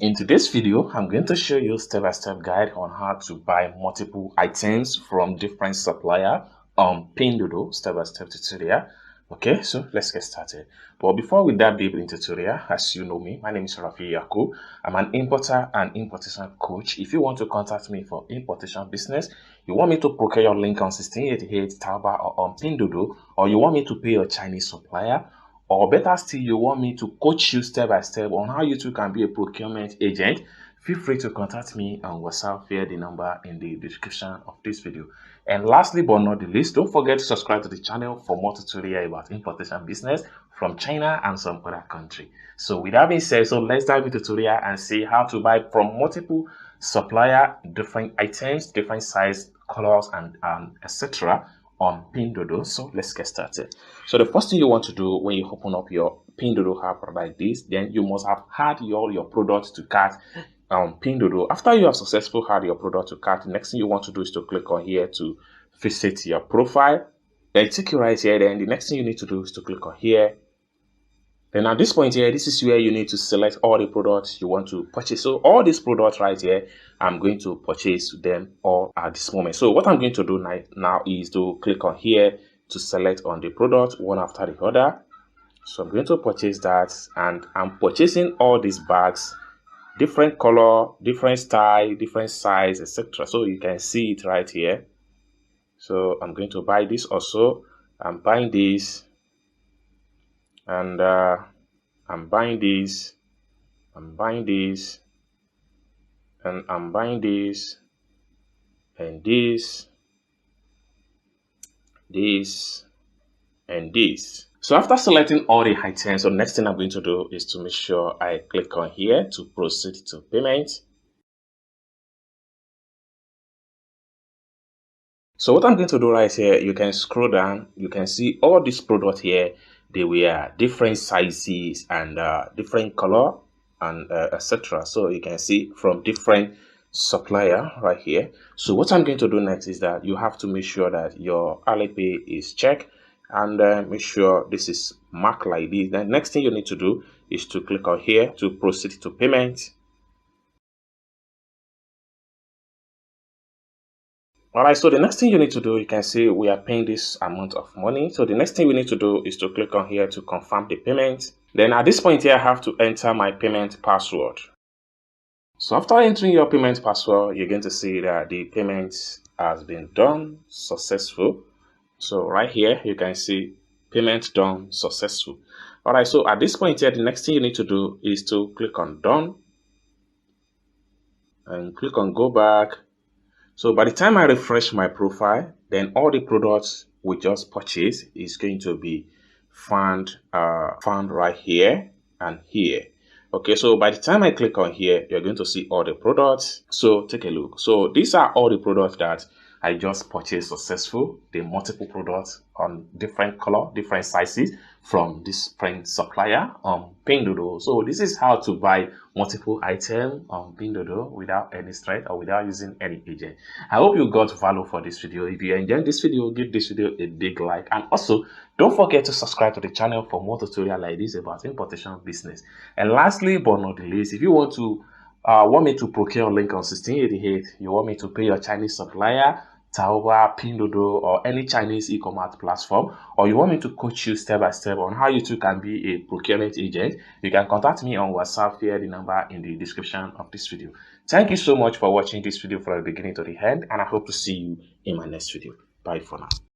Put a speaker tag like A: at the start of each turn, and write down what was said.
A: In today's video, I'm going to show you a step-by-step guide on how to buy multiple items from different supplier on Pinduoduo, step-by-step tutorial. Okay, so let's get started. But before we dive deep into tutorial, as you know me, my name is Rafi Yaku. I'm an importer and importation coach. If you want to contact me for importation business, you want me to procure your link on 1688 Taobao or on Pinduoduo, or you want me to pay your Chinese supplier, or better still, you want me to coach you step by step on how you too can be a procurement agent, feel free to contact me on WhatsApp via the number in the description of this video. And lastly but not the least, don't forget to subscribe to the channel for more tutorial about importation business from China and some other country. So with that being said, so let's dive into tutorial and see how to buy from multiple supplier, different items, different size, colors, and etc. on Pinduoduo. So let's get started. So the first thing you want to do when you open up your Pinduoduo app like this, then you must have add your product to cart on Pinduoduo. After you have successfully add your product to cart, the next thing you want to do is to click on here to visit your profile. Then take you right here. Then the next thing you need to do is to click on here. Then at this point here, this is where you need to select all the products you want to purchase. So all these products right here, I'm going to purchase them all at this moment. So what I'm going to do now is to click on here to select on the product one after the other. So I'm going to purchase that, and I'm purchasing all these bags, different color, different style, different size, etc. So you can see it right here. So I'm going to buy this also. I'm buying this. And I'm buying this, I'm buying this, and I'm buying this, and this, and this. So after selecting all the items, so next thing I'm going to do is to make sure I click on here to proceed to payment. So what I'm going to do right here, you can scroll down, you can see all these products here. They were different sizes and different color and etc. So you can see from different supplier right here. So what I'm going to do next is that you have to make sure that your Alipay is checked and make sure this is marked like this. Then next thing you need to do is to click on here to proceed to payment. Alright, so the next thing you need to do, you can see we are paying this amount of money. So the next thing we need to do is to click on here to confirm the payment. Then at this point here, I have to enter my payment password. So after entering your payment password, you're going to see that the payment has been done successful. So right here, you can see payment done successful. Alright, so at this point here, the next thing you need to do is to click on done and click on go back. So by the time I refresh my profile, then all the products we just purchased is going to be found right here and here. Okay, so by the time I click on here, you're going to see all the products. So take a look. So these are all the products that I just purchased successful. The multiple products on different color, different sizes from this print supplier on Pinduoduo. So this is how to buy multiple items on Pinduoduo without any stress or without using any agent. I hope you got value for this video. If you enjoyed this video, give this video a big like, and also don't forget to subscribe to the channel for more tutorial like this about importation business. And lastly but not the least, if you want me to procure a link on 1688, you want me to pay your Chinese supplier, Taobao, Pinduoduo, or any Chinese e-commerce platform, or you want me to coach you step by step on how you too can be a procurement agent, you can contact me on WhatsApp via the number in the description of this video. Thank you so much for watching this video from the beginning to the end, and I hope to see you in my next video. Bye for now.